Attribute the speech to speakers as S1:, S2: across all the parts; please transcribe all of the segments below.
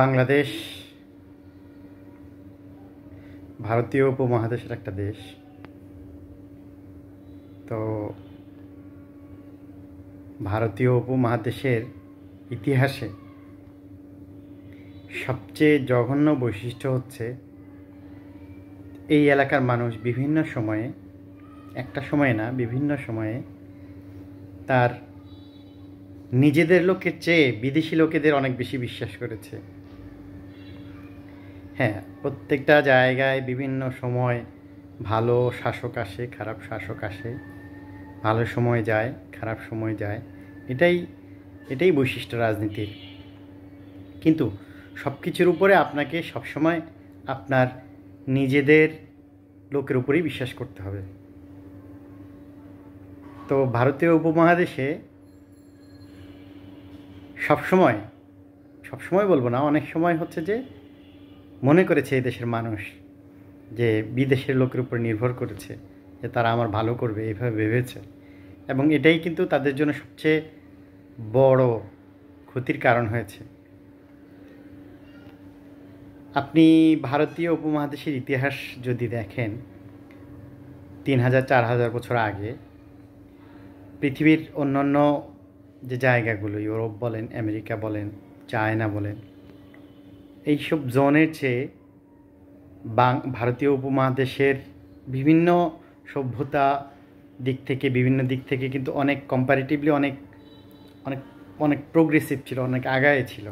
S1: বাংলাদেশ ভারতীয় উপমহাদেশের একটা দেশ। তো ভারতীয় উপমহাদেশের ইতিহাসে সবচেয়ে জঘন্য বৈশিষ্ট্য হচ্ছে এই এলাকার মানুষ বিভিন্ন সময়ে, একটা সময়ে না, বিভিন্ন সময়ে তার নিজেদের লোকের চেয়ে বিদেশি লোকেদের অনেক বেশি বিশ্বাস করেছে। হ্যাঁ, প্রত্যেকটা জায়গায় বিভিন্ন সময় ভালো শাসক আসে, খারাপ শাসক আসে, ভালো সময় যায়, খারাপ সময় যায়। এটাই বৈশিষ্ট্য রাজনীতির। কিন্তু সব কিছুর উপরে আপনাকে সবসময় আপনার নিজেদের লোকের উপরেই বিশ্বাস করতে হবে। তো ভারতীয় উপমহাদেশে সবসময় বলবো না, অনেক সময় হচ্ছে যে মনে করেছে এই দেশের মানুষ যে বিদেশের লোকের উপর নির্ভর করেছে, যে তারা আমার ভালো করবে, এইভাবে ভেবেছে। এবং এটাই কিন্তু তাদের জন্য সবচেয়ে বড় ক্ষতির কারণ হয়েছে। আপনি ভারতীয় উপমহাদেশের ইতিহাস যদি দেখেন 3000-4000 বছর আগে, পৃথিবীর অন্যান্য যে জায়গাগুলো, ইউরোপ বলেন, আমেরিকা বলেন, চায়না বলেন, এইসব জোনের চেয়ে ভারতীয় উপমহাদেশের বিভিন্ন সভ্যতা বিভিন্ন দিক থেকে কিন্তু অনেক কম্পারেটিভলি অনেক অনেক অনেক প্রোগ্রেসিভ ছিল, অনেক আগায় ছিল।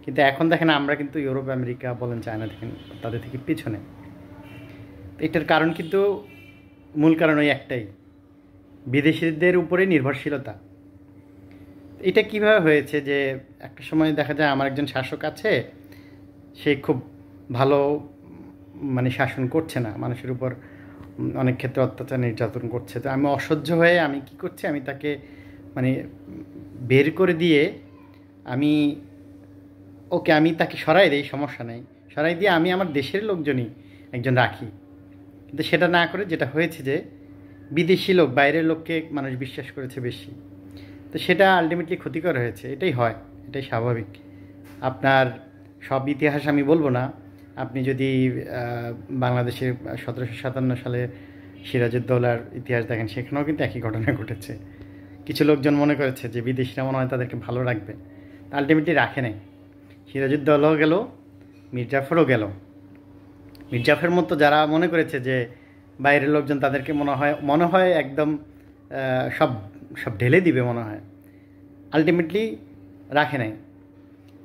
S1: কিন্তু এখন দেখেন আমরা কিন্তু ইউরোপ, আমেরিকা বলেন, চায়না দেখেন, তাদের থেকে পিছনে। এটার কারণ কিন্তু মূল কারণ ওই একটাই, বিদেশিদের উপরে নির্ভরশীলতা। এটা কিভাবে হয়েছে যে একটা সময় দেখা যায় আমার একজন শাসক আছে, সে খুব ভালো শাসন করছে না, মানুষের উপর অনেক ক্ষেত্রে অত্যাচার নির্যাতন করছে। তো আমি অসহ্য হয়ে আমি কি করছি, আমি তাকে বের করে দিয়ে আমি তাকে সরাই দিই, সমস্যা নেই, সরাই দিয়ে আমি আমার দেশের লোকজনই একজন রাখি। কিন্তু সেটা না করে যেটা হয়েছে যে বিদেশি লোক, বাইরের লোককে মানুষ বিশ্বাস করেছে বেশি। তো সেটা আলটিমেটলি ক্ষতিকর হয়েছে। এটাই হয়, এটাই স্বাভাবিক। আপনার সব ইতিহাস আমি বলবো না। আপনি যদি বাংলাদেশের 1757 সালে সিরাজউদ্দৌলার ইতিহাস দেখেন, সেখানেও কিন্তু একই ঘটনা ঘটেছে। কিছু লোকজন মনে করেছে যে বিদেশিরা মনে হয় তাদেরকে ভালো রাখবে, আলটিমেটলি রাখে নাই। সিরাজউদ্দৌলাও গেল, মীর জাফরও গেল। মীর জাফরের মতো যারা মনে করেছে যে বাইরের লোকজন তাদেরকে মনে হয় একদম সব সব ঢেলে দিবে, মনে হয়, আলটিমেটলি রাখে নাই।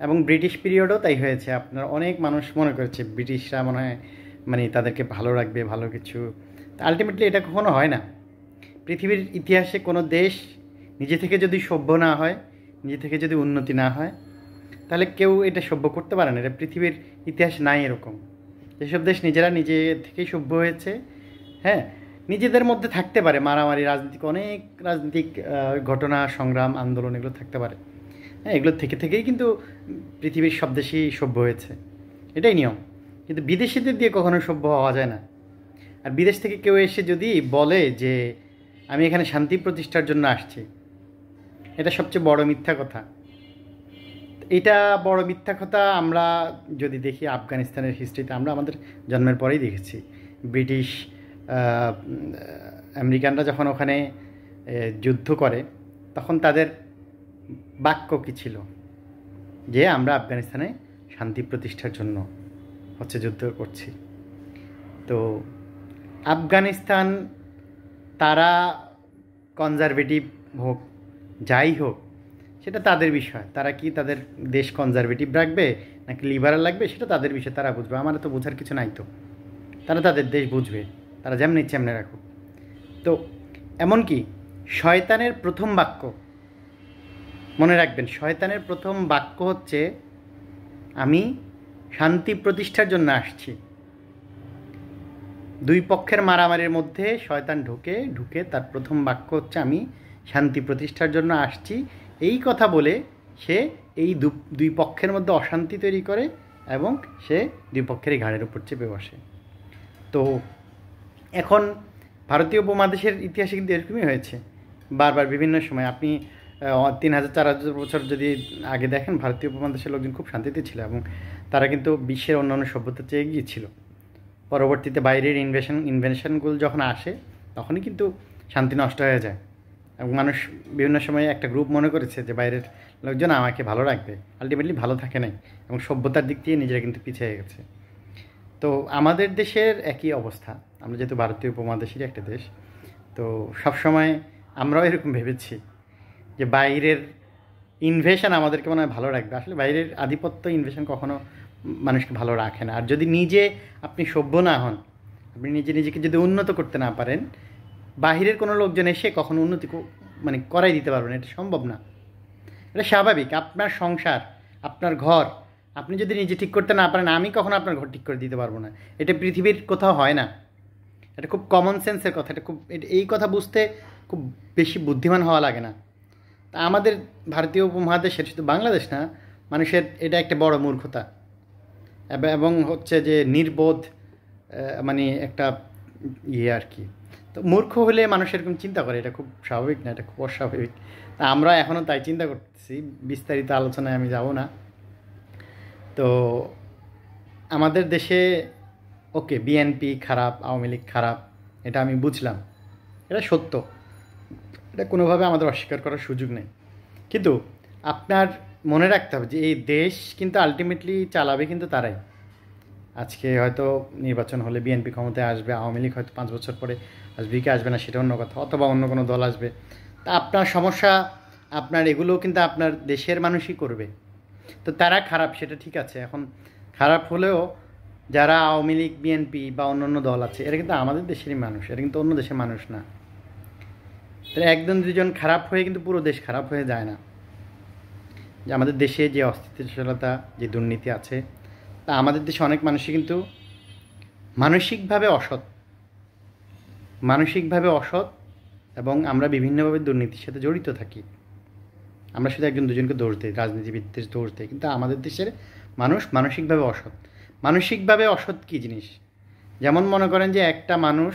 S1: এবং ব্রিটিশ পিরিয়ডও তাই হয়েছে। আপনার অনেক মানুষ মনে করেছে ব্রিটিশরা মনে হয় তাদেরকে ভালো রাখবে, ভালো কিছু। আলটিমেটলি এটা কখনো হয় না। পৃথিবীর ইতিহাসে কোনো দেশ নিজে থেকে যদি সভ্য না হয়, নিজে থেকে যদি উন্নতি না হয়, তাহলে কেউ এটা সভ্য করতে পারে না। এটা পৃথিবীর ইতিহাস নাই এরকম। যেসব দেশ নিজেরা নিজে থেকেই সভ্য হয়েছে, হ্যাঁ, নিজেদের মধ্যে থাকতে পারে মারামারি, অনেক রাজনৈতিক ঘটনা, সংগ্রাম, আন্দোলন এগুলো থাকতে পারে, হ্যাঁ, এগুলো থেকেই কিন্তু পৃথিবীর সব দেশই সভ্য হয়েছে। এটাই নিয়ম। কিন্তু বিদেশিদের দিয়ে কখনো সভ্য হওয়া যায় না। আর বিদেশ থেকে কেউ এসে যদি বলে যে আমি এখানে শান্তি প্রতিষ্ঠার জন্য আসছি, এটা সবচেয়ে বড় মিথ্যা কথা। এটা বড় মিথ্যা কথা আমরা যদি দেখি আফগানিস্তানের হিস্ট্রিতে, আমরা আমাদের জন্মের পরেই দেখেছি ব্রিটিশ আমেরিকানরা যখন ওখানে যুদ্ধ করে, তখন তাদের বাক্য কী ছিল, যে আমরা আফগানিস্তানে শান্তি প্রতিষ্ঠার জন্য যুদ্ধ করছি। তো আফগানিস্তান তারা কনজারভেটিভ হোক, যাই হোক, সেটা তাদের বিষয়। তারা কি তাদের দেশ কনজারভেটিভ রাখবে নাকি লিবারাল রাখবে, সেটা তাদের বিষয়, তারা বুঝবে। আমার তো বোঝার কিছু নাই। তো তারা তাদের দেশ বুঝবে, তারা যেমন ইচ্ছে এমনি রাখুক। তো এমনকি শয়তানের প্রথম বাক্য, মনে রাখবেন, শয়তানের প্রথম বাক্য হচ্ছে আমি শান্তি প্রতিষ্ঠার জন্য আসছি। দুই পক্ষের মারামারির মধ্যে শয়তান ঢুকে তার প্রথম বাক্য হচ্ছে আমি শান্তি প্রতিষ্ঠার জন্য আসছি। এই কথা বলে সে এই দুই পক্ষের মধ্যে অশান্তি তৈরি করে এবং সে দুই পক্ষেরই ঘাড়ের উপর চেপে বসে। তো এখন ভারতীয় উপমহাদেশের ইতিহাসে কিন্তু এরকমই হয়েছে বারবার বিভিন্ন সময়। আপনি 3000-4000 বছর যদি আগে দেখেন, ভারতীয় উপমহাদেশের লোকজন খুব শান্তিতে ছিল এবং তারা কিন্তু বিশ্বের অন্যান্য সভ্যতার চেয়ে এগিয়ে ছিল। পরবর্তীতে বাইরের ইনভেনশনগুলো যখন আসে তখনই কিন্তু শান্তি নষ্ট হয়ে যায় এবং মানুষ বিভিন্ন সময় একটা গ্রুপ মনে করেছে যে বাইরের লোকজন আমাকে ভালো রাখবে, আলটিমেটলি ভালো থাকে নাই এবং সভ্যতার দিক দিয়ে নিজেরা কিন্তু পিছিয়ে গেছে। তো আমাদের দেশের একই অবস্থা। আমরা যেহেতু ভারতীয় উপমহাদেশেরই একটা দেশ, তো সবসময় আমরাও এরকম ভেবেছি যে বাইরের ইনভেশন আমাদেরকে মনে হয় ভালো রাখবে। আসলে বাইরের আধিপত্য ইনভেশন কখনো মানুষকে ভালো রাখে না। আর যদি নিজে আপনি সভ্য না হন, আপনি নিজেকে যদি উন্নত করতে না পারেন, বাহিরের কোনো লোকজন এসে কখনো উন্নতি মানে করাই দিতে পারবেন, এটা সম্ভব না। এটা স্বাভাবিক। আপনার সংসার, আপনার ঘর আপনি যদি নিজে ঠিক করতে না পারেন, আমি কখনো আপনার ঘর ঠিক করে দিতে পারবো না। এটা পৃথিবীর কোথাও হয় না। এটা খুব কমন সেন্সের কথা। এটা খুব, এই কথা বুঝতে খুব বেশি বুদ্ধিমান হওয়া লাগে না। তা আমাদের ভারতীয় উপমহাদেশের, শুধু বাংলাদেশ না, মানুষের এটা একটা বড় মূর্খতা এবং হচ্ছে যে নির্বোধ, মানে একটা আর কি। তো মূর্খ হলে মানুষ এরকম চিন্তা করে, এটা খুব স্বাভাবিক না, এটা খুব অস্বাভাবিক। তা আমরা এখনও তাই চিন্তা করতেছি, বিস্তারিত আলোচনায় আমি যাব না। তো আমাদের দেশে ওকে, বিএনপি খারাপ, আওয়ামী লীগ খারাপ, এটা আমি বুঝলাম, এটা সত্য, এটা কোনোভাবে আমাদের অস্বীকার করার সুযোগ নেই। কিন্তু আপনার মনে রাখতে হবে যে এই দেশ কিন্তু আলটিমেটলি চালাবে কিন্তু তারাই। আজকে হয়তো নির্বাচন হলে বিএনপি ক্ষমতায় আসবে, আওয়ামী লীগ হয়তো 5 বছর পরে আসবে কি আসবে না সেটা অন্য কথা, অথবা অন্য কোনো দল আসবে। তা আপনার সমস্যা, আপনার এগুলো কিন্তু আপনার দেশের মানুষই করবে। তো তারা খারাপ সেটা ঠিক আছে, এখন খারাপ হলেও যারা আওয়ামী লীগ, বিএনপি বা অন্য অন্য দল আছে, এরা কিন্তু আমাদের দেশেরই মানুষ, এরা কিন্তু অন্য দেশের মানুষ না। তাহলে একজন দুজন খারাপ হয়ে কিন্তু পুরো দেশ খারাপ হয়ে যায় না। যে আমাদের দেশে যে অস্থিতিশীলতা, যে দুর্নীতি আছে, তা আমাদের দেশে অনেক মানুষই কিন্তু মানসিকভাবে অসৎ এবং আমরা বিভিন্নভাবে দুর্নীতির সাথে জড়িত থাকি। আমরা শুধু একজন দুজনকে দোষ দিই, রাজনীতিবিদদের দোষ দিই, কিন্তু আমাদের দেশের মানুষ মানসিকভাবে অসৎ। মানসিকভাবে অসৎ কী জিনিস? যেমন মনে করেন যে একটা মানুষ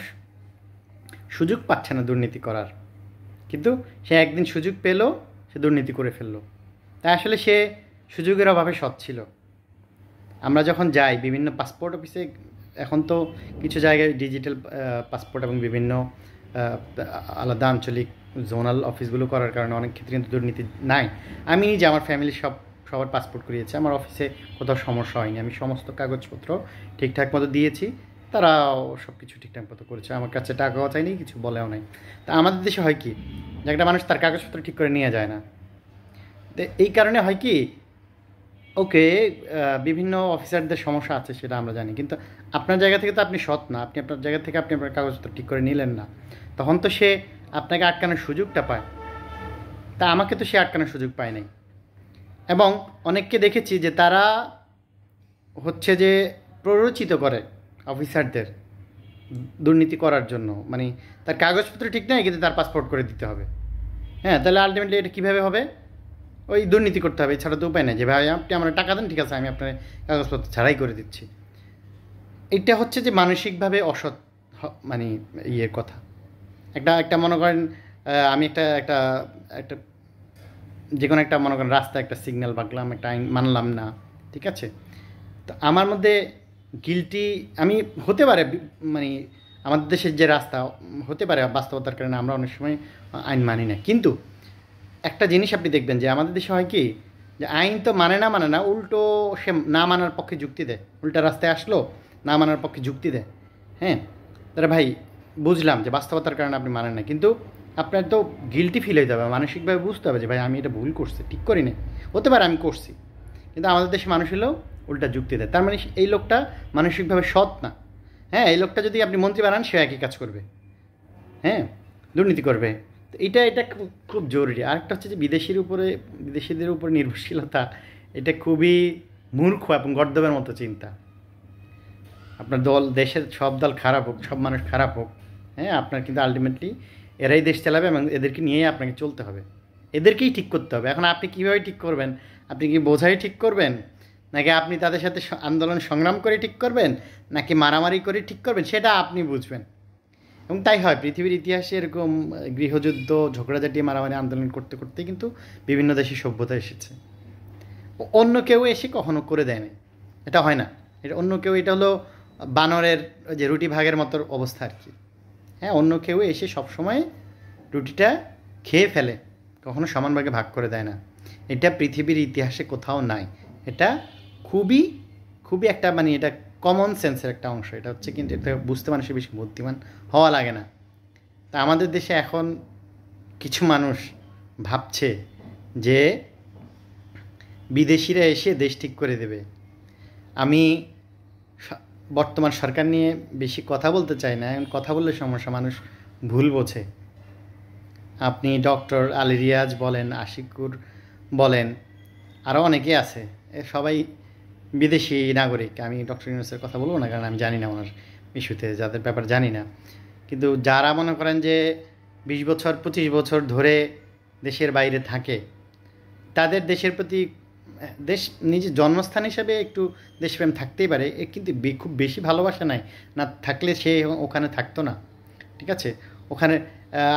S1: সুযোগ পাচ্ছে না দুর্নীতি করার, কিন্তু সে একদিন সুযোগ পেল, সে দুর্নীতি করে ফেললো। তাই আসলে সে সুযোগের অভাবে সৎ ছিল। আমরা যখন যাই বিভিন্ন পাসপোর্ট অফিসে, এখন তো কিছু জায়গায় ডিজিটাল পাসপোর্ট এবং বিভিন্ন আলাদা আঞ্চলিক জোনাল অফিসগুলো করার কারণে অনেক ক্ষেত্রে কিন্তু দুর্নীতি নাই। আমি নিজে আমার ফ্যামিলির সবার পাসপোর্ট করিয়েছি, আমার অফিসে কোথাও সমস্যা হয়নি। আমি সমস্ত কাগজপত্র ঠিকঠাক মতো দিয়েছি, তারাও সব কিছু ঠিকঠাক মতো করেছে, আমার কাছে টাকাও চাইনি, কিছু বলেও নাই। তা আমাদের দেশে হয় কি, যে একটা মানুষ তার কাগজপত্র ঠিক করে নিয়ে যায় না। তো এই কারণে হয় কি, ওকে, বিভিন্ন অফিসারদের সমস্যা আছে সেটা আমরা জানি, কিন্তু আপনার জায়গা থেকে তো আপনি সৎ না, আপনি আপনার জায়গা থেকে আপনি আপনার কাগজপত্র ঠিক করে নিলেন না, তখন তো সে আপনাকে আটকানোর সুযোগটা পায়। তা আমাকে তো সে আটকানোর সুযোগ পায় নাই। এবং অনেককে দেখেছি যে তারা হচ্ছে যে প্ররোচিত করে অফিসারদের দুর্নীতি করার জন্য, মানে তার কাগজপত্র ঠিক নেই কিন্তু তার পাসপোর্ট করে দিতে হবে। হ্যাঁ, তাহলে আলটিমেটলি এটা কীভাবে হবে? ওই দুর্নীতি করতে হবে, এছাড়া তো উপায় নেই। যে ভাই আপনি আমার টাকা দেন, ঠিক আছে, আমি আপনার কাগজপত্র ছাড়াই করে দিচ্ছি। এটা হচ্ছে যে মানসিকভাবে অসৎ, মানে ইয়ের কথা। একটা মনে করেন, আমি একটা একটা একটা যে কোনো একটা মনে করেন রাস্তা, একটা সিগন্যাল বাঁকলাম, একটা আইন মানলাম না, ঠিক আছে, তো আমার মধ্যে গিলটি আমি হতে পারে, মানে আমাদের দেশের যে রাস্তা হতে পারে বাস্তবতার কারণে আমরা অনেক সময় আইন মানি না। কিন্তু একটা জিনিস আপনি দেখবেন যে আমাদের দেশে হয় কি, যে আইন তো মানে না, উল্টো সে না মানার পক্ষে যুক্তি দেয়। উল্টা রাস্তায় আসলো, না মানার পক্ষে যুক্তি দেয়। হ্যাঁ, তাহলে ভাই বুঝলাম যে বাস্তবতার কারণে আপনি মানেন না, কিন্তু আপনার তো গিলটি ফিল হয়ে যাবে, মানসিকভাবে বুঝতে হবে যে ভাই আমি এটা ভুল করছি, ঠিক করি না, হতে পারে আমি করছি। কিন্তু আমাদের দেশে মানুষ হলেও উল্টা যুক্তি দেয়। তার মানে এই লোকটা মানসিকভাবে সৎ না। হ্যাঁ, এই লোকটা যদি আপনি মন্ত্রী বানান, সে একই কাজ করবে, হ্যাঁ, দুর্নীতি করবে। তো এটা খুব জরুরি। আরেকটা হচ্ছে যে বিদেশিদের উপরে নির্ভরশীলতা, এটা খুবই মূর্খ এবং গর্দবের মতো চিন্তা। আপনার দেশের সব দল খারাপ হোক, সব মানুষ খারাপ হোক, হ্যাঁ, আপনার কিন্তু আলটিমেটলি এরাই দেশ চালাবে এবং এদেরকে নিয়েই আপনাকে চলতে হবে, এদেরকেই ঠিক করতে হবে। এখন আপনি কীভাবে ঠিক করবেন? আপনি কি বোঝাই ঠিক করবেন, নাকি আপনি তাদের সাথে আন্দোলন সংগ্রাম করে ঠিক করবেন, নাকি মারামারি করে ঠিক করবেন, সেটা আপনি বুঝবেন। এবং তাই হয়, পৃথিবীর ইতিহাসে এরকম গৃহযুদ্ধ, ঝগড়াঝাটি, মারামারি, আন্দোলন করতে করতে কিন্তু বিভিন্ন দেশে সভ্যতা এসেছে। অন্য কেউ এসে কখনো করে দেয় না, এটা হয় না। এটা অন্য কেউ, এটা হলো বানরের যে রুটি ভাগের মতো অবস্থা আর কি। হ্যাঁ, অন্য কেউ এসে সবসময় রুটিটা খেয়ে ফেলে, কখনো সমান ভাগে ভাগ করে দেয় না। এটা পৃথিবীর ইতিহাসে কোথাও নাই। এটা খুবই খুবই একটা মানে এটা কমন সেন্সের একটা অংশ। এটা হচ্ছে কিন্তু এটা বুঝতে মানুষের বেশি বুদ্ধিমান হওয়া লাগে না। তা আমাদের দেশে এখন কিছু মানুষ ভাবছে যে বিদেশিরা এসে দেশ ঠিক করে দেবে। আমি বর্তমান সরকার নিয়ে বেশি কথা বলতে চাই না, এখন কথা বললে সমস্যা, মানুষ ভুল বোঝে। আপনি ডক্টর আলী রিয়াজ বলেন, আশিকুর বলেন, আরও অনেকে আছে, সবাই বিদেশি নাগরিক। আমি ডক্টর ইউনূসের কথা বলবো না, কারণ আমি জানি না ওনার ইস্যুতে, যাদের ব্যাপার জানি না। কিন্তু যারা মনে করেন যে 20 বছর 25 বছর ধরে দেশের বাইরে থাকে, তাদের দেশের প্রতি দেশ নিজের জন্মস্থান হিসাবে একটু দেশপ্রেম থাকতেই পারে, কিন্তু খুব বেশি ভালোবাসা নাই, না থাকলে সে ওখানে থাকতো না। ঠিক আছে, ওখানে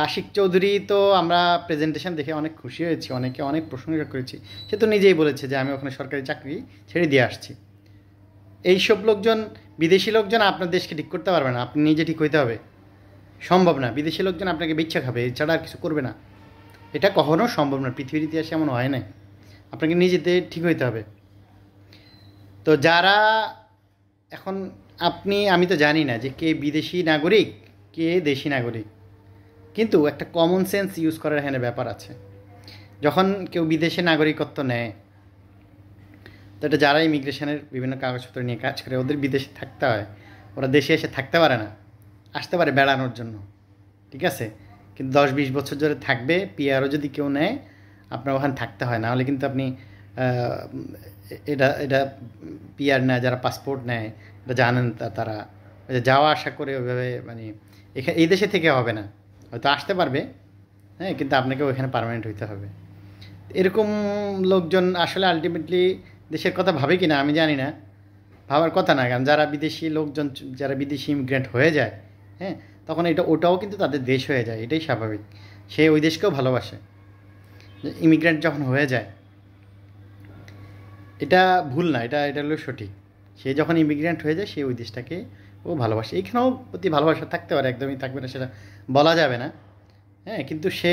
S1: আশিক চৌধুরী তো আমরা প্রেজেন্টেশন দেখে অনেক খুশি হয়েছি, অনেকে অনেক প্রশংসা করেছি। সে তো নিজেই বলেছে যে আমি ওখানে সরকারি চাকরি ছেড়ে দিয়ে আসছি। এইসব লোকজন, বিদেশি লোকজন আপনার দেশকে ঠিক করতে পারবে না, আপনি নিজে ঠিক হইতে হবে। সম্ভব না, বিদেশি লোকজন আপনাকে বিচ্ছা খাবে, এছাড়া আর কিছু করবে না। এটা কখনো সম্ভব না, পৃথিবীর ইতিহাসে এমন হয় না। আপনাকে নিজেতে ঠিক হইতে হবে। তো যারা এখন আমি তো জানি না যে কে বিদেশি নাগরিক কে দেশি নাগরিক, কিন্তু একটা কমন সেন্স ইউজ করার এখানে ব্যাপার আছে। যখন কেউ বিদেশে নাগরিকত্ব নেয়, তো এটা যারা ইমিগ্রেশনের বিভিন্ন কাগজপত্র নিয়ে কাজ করে, ওদের বিদেশে থাকতে হয়, ওরা দেশে এসে থাকতে পারে না, আসতে পারে বেড়ানোর জন্য। ঠিক আছে, কিন্তু 10-20 বছর ধরে থাকবে, পিআরও যদি কেউ নেয়, আপনার ওখানে থাকতে হয়, না হলে কিন্তু আপনি এটা এটা পিআর নেয়, যারা পাসপোর্ট নেয়, এটা জানেন তারা যাওয়া আসা করে ওইভাবে মানে এখানে এই দেশে থেকে হবে না, হয়তো আসতে পারবে, হ্যাঁ, কিন্তু আপনাকে ওইখানে পার্মানেন্ট হইতে হবে। এরকম লোকজন আসলে আলটিমেটলি দেশের কথা ভাবে কি না আমি জানি না, ভাবার কথা না। কারণ যারা বিদেশি লোকজন, যারা বিদেশি ইমিগ্রেন্ট হয়ে যায়, হ্যাঁ, তখন ওটাও কিন্তু তাদের দেশ হয়ে যায়, এটাই স্বাভাবিক। সে ওই দেশকেও ভালোবাসে। ইমিগ্রেন্ট যখন হয়ে যায়, এটা ভুল না, এটা এটা হলো সঠিক। সে যখন ইমিগ্রেন্ট হয়ে যায়, সে ওই দেশটাকে ও ভালোবাসে। এইখানেও প্রতি ভালোবাসা থাকতে পারে, একদমই থাকবে না সেটা বলা যাবে না, হ্যাঁ, কিন্তু সে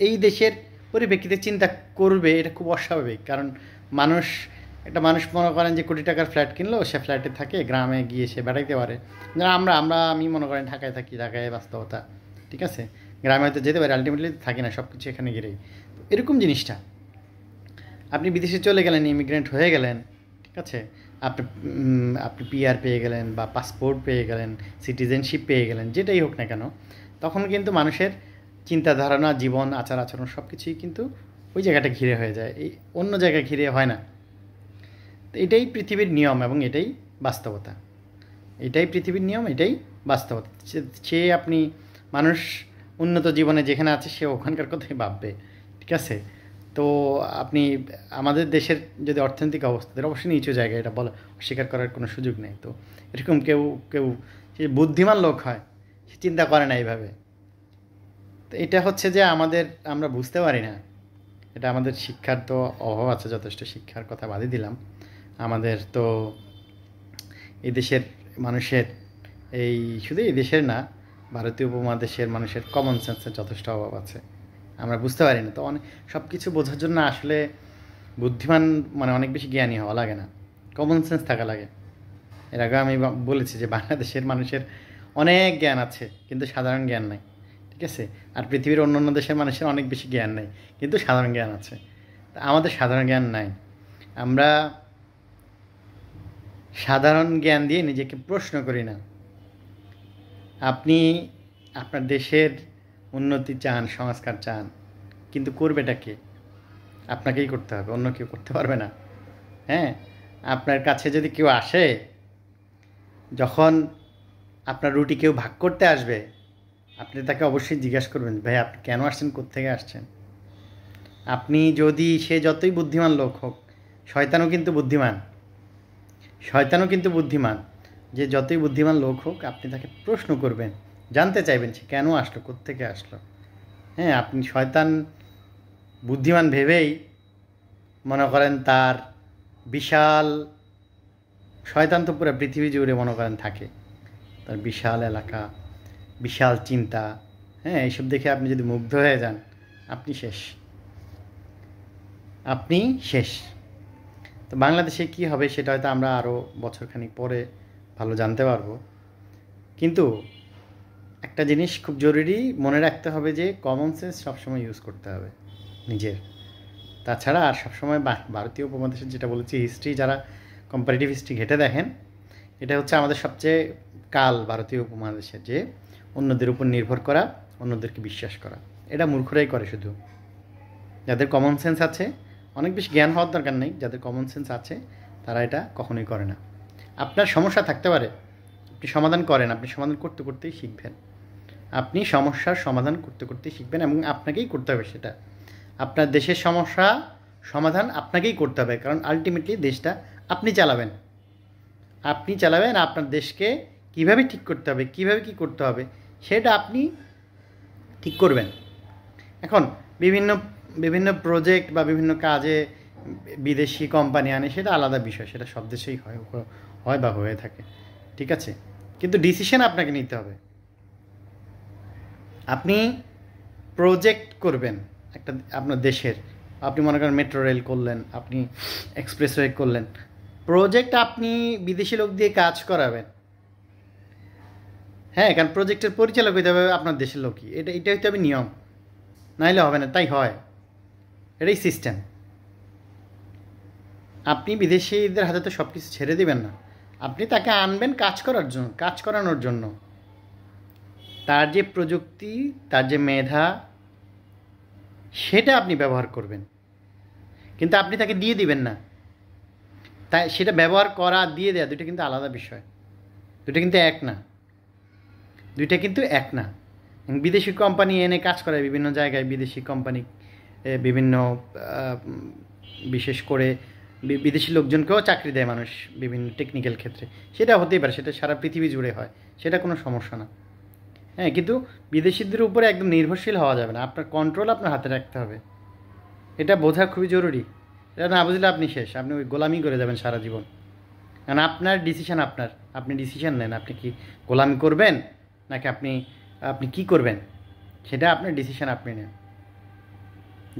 S1: এই দেশের পরিপ্রেক্ষিতে চিন্তা করবে, এটা খুব অস্বাভাবিক। কারণ একটা মানুষ মনে করেন যে কোটি টাকার ফ্ল্যাট কিনলো, সে ফ্ল্যাটে থাকে, গ্রামে গিয়ে সে বেড়াইতে পারে। আমি মনে করেন ঢাকায় থাকি, ঢাকায় বাস্তবতা, ঠিক আছে, গ্রামে হয়তো যেতে পারে, আলটিমেটলি থাকি না, সব কিছু এখানে ঘিরেই। এরকম জিনিসটা, আপনি বিদেশে চলে গেলেন, ইমিগ্রেন্ট হয়ে গেলেন, ঠিক আছে, আপনি আপনি পিআর পেয়ে গেলেন বা পাসপোর্ট পেয়ে গেলেন, সিটিজেনশিপ পেয়ে গেলেন, যেটাই হোক না কেন, তখন কিন্তু মানুষের চিন্তা ধারণা, জীবন, আচার আচরণ সব কিছুই কিন্তু ওই জায়গাটা ঘিরে হয়ে যায়, এই অন্য জায়গায় ঘিরে হয় না। তো এটাই পৃথিবীর নিয়ম এবং এটাই বাস্তবতা। এটাই পৃথিবীর নিয়ম, এটাই বাস্তবতা। আপনি মানুষ উন্নত জীবনে যেখানে আছে, সে ওখানকার কথাই ভাববে, ঠিক আছে। তো আপনি আমাদের দেশের যদি অর্থনৈতিক অবস্থা, অবশ্যই নিচু জায়গায়, এটা বলা অস্বীকার করার কোনো সুযোগ নেই। তো এরকম কেউ কেউ সে বুদ্ধিমান লোক হয়, সে চিন্তা করে না এইভাবে। তো এটা হচ্ছে যে আমরা বুঝতে পারি না। এটা আমাদের শিক্ষার তো অভাব আছে, যথেষ্ট। শিক্ষার কথা বাদই দিলাম, আমাদের তো এই দেশের মানুষের, শুধু এই দেশের না, ভারতীয় উপমহাদেশের মানুষের কমন সেন্সের যথেষ্ট অভাব আছে, আমরা বুঝতে পারি না। তো সব কিছু বোঝার জন্য আসলে বুদ্ধিমান মানে অনেক বেশি জ্ঞানী হওয়া লাগে না, কমন সেন্স থাকা লাগে। এর আগে আমি বলেছি যে বাংলাদেশের মানুষের অনেক জ্ঞান আছে, কিন্তু সাধারণ জ্ঞান নাই, ঠিক আছে। আর পৃথিবীর অন্য অন্য দেশের মানুষের অনেক বেশি জ্ঞান নেই, কিন্তু সাধারণ জ্ঞান আছে। আমাদের সাধারণ জ্ঞান নাই। আমরা সাধারণ জ্ঞান দিয়ে নিজেকে প্রশ্ন করি না। আপনি আপনার দেশের উন্নতি চান, সংস্কার চান, কিন্তু করবেটা কে? আপনাকেই করতে হবে, অন্য কেউ করতে পারবে না। হ্যাঁ, আপনার কাছে যদি কেউ আসে, যখন আপনার রুটি কেউ ভাগ করতে আসবে, আপনি তাকে অবশ্যই জিজ্ঞাসা করবেন, ভাই আপনি কেন আসছেন, কোত্থেকে আসছেন। আপনি যদি, সে যতই বুদ্ধিমান লোক হোক, শয়তানও কিন্তু বুদ্ধিমান, যে যতই বুদ্ধিমান লোক হোক, আপনি তাকে প্রশ্ন করবেন জানতে চাইবেন সে কেন আসলো, কোত্থেকে আসলো। হ্যাঁ, আপনি শয়তান বুদ্ধিমান ভেবেই মনে করেন তার বিশাল, শয়তান তো পুরো পৃথিবী জুড়ে মনে করেন থাকে, তার বিশাল এলাকা, বিশাল চিন্তা। হ্যাঁ, এইসব দেখে আপনি যদি মুগ্ধ হয়ে যান, আপনি শেষ, আপনি শেষ। তো বাংলাদেশে কী হবে সেটা হয়তো আমরা আরও বছরখানিক পরে ভালো জানতে পারবো। কিন্তু একটা জিনিস খুব জরুরি মনে রাখতে হবে যে কমন সেন্স সবসময় ইউজ করতে হবে নিজের। তাছাড়া আর সবসময় ভারতীয় উপমহাদেশের যেটা বলেছি, হিস্ট্রি যারা কম্পারেটিভ হিস্ট্রি ঘেটে দেখেন, এটা হচ্ছে আমাদের সবচেয়ে কাল ভারতীয় উপমহাদেশের, যে অন্যদের উপর নির্ভর করা, অন্যদেরকে বিশ্বাস করা। এটা মূর্খরাই করে শুধু। যাদের কমন সেন্স আছে, অনেক বেশি জ্ঞান হওয়ার দরকার নেই, যাদের কমন সেন্স আছে তারা এটা কখনোই করে না। আপনার সমস্যা থাকতে পারে, আপনি সমাধান করেন, আপনি সমাধান করতে করতেই শিখবেন। আপনি সমস্যার সমাধান করতে করতেই শিখবেন এবং আপনাকেই করতে হবে সেটা। আপনার দেশের সমস্যা সমাধান আপনাকেই করতে হবে, কারণ আলটিমেটলি দেশটা আপনি চালাবেন। আপনি চালাবেন, আপনার দেশকে কীভাবে ঠিক করতে হবে, কীভাবে কী করতে হবে সেটা আপনি ঠিক করবেন। এখন বিভিন্ন বিভিন্ন প্রজেক্ট বা বিভিন্ন কাজে বিদেশি কোম্পানি আনে, সেটা আলাদা বিষয়, সেটা সব দেশেই হয় বা হয়ে থাকে, ঠিক আছে। কিন্তু ডিসিশন আপনাকে নিতে হবে। আপনি প্রজেক্ট করবেন একটা আপনার দেশের, আপনি মনে করেন মেট্রো রেল করলেন, আপনি এক্সপ্রেসওয়ে করলেন, প্রজেক্ট আপনি বিদেশি লোক দিয়ে কাজ করাবেন। হ্যাঁ, কারণ প্রজেক্টের পরিচালক হইতে হবে আপনার দেশের লোকই, এটা হইতে হবে নিয়ম, নাইলে হবে না। তাই হয়, এটাই সিস্টেম। আপনি বিদেশিদের হাতে তো সব কিছু ছেড়ে দিবেন না, আপনি তাকে আনবেন কাজ করার জন্য, কাজ করানোর জন্য। তার যে প্রযুক্তি, তার যে মেধা, সেটা আপনি ব্যবহার করবেন, কিন্তু আপনি তাকে দিয়ে দিবেন না। তাই সেটা ব্যবহার করা, দিয়ে দেওয়া, দুটো কিন্তু আলাদা বিষয়, দুটো কিন্তু এক না, দুইটা কিন্তু এক না। বিদেশি কোম্পানি এনে কাজ করায় বিভিন্ন জায়গায়, বিদেশি কোম্পানি বিভিন্ন বিশেষ করে বিদেশি লোকজনকেও চাকরি দেয় মানুষ বিভিন্ন টেকনিক্যাল ক্ষেত্রে, সেটা হতেই পারে, সেটা সারা পৃথিবী জুড়ে হয়, সেটা কোনো সমস্যা না। হ্যাঁ, কিন্তু বিদেশিদের উপরে একদম নির্ভরশীল হওয়া যাবে না, আপনার কন্ট্রোল আপনার হাতে রাখতে হবে, এটা বোঝা খুবই জরুরি। এটা না বুঝলে আপনি শেষ, আপনি ওই গোলামি করে যাবেন সারা জীবন। কারণ আপনার ডিসিশান, আপনি ডিসিশান নেন, আপনি কি গোলামি করবেন নাকি আপনি কি করবেন, সেটা আপনার ডিসিশান, আপনি নেন।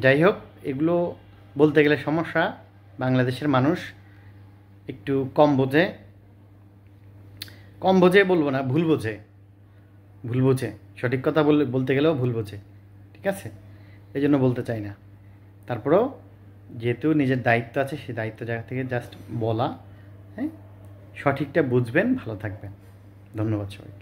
S1: যাই হোক, এগুলো বলতে গেলে সমস্যা, বাংলাদেশের মানুষ একটু কম বোঝে বলবো না, ভুল বোঝে, সঠিক কথা বলতে গেলেও ভুল বোঝে, ঠিক আছে। এই জন্য বলতে চাই না। তারপরেও যেহেতু নিজের দায়িত্ব আছে, সেই দায়িত্ব জায়গা থেকে জাস্ট বলা। হ্যাঁ, সঠিকটা বুঝবেন, ভালো থাকবেন। ধন্যবাদ সবাই।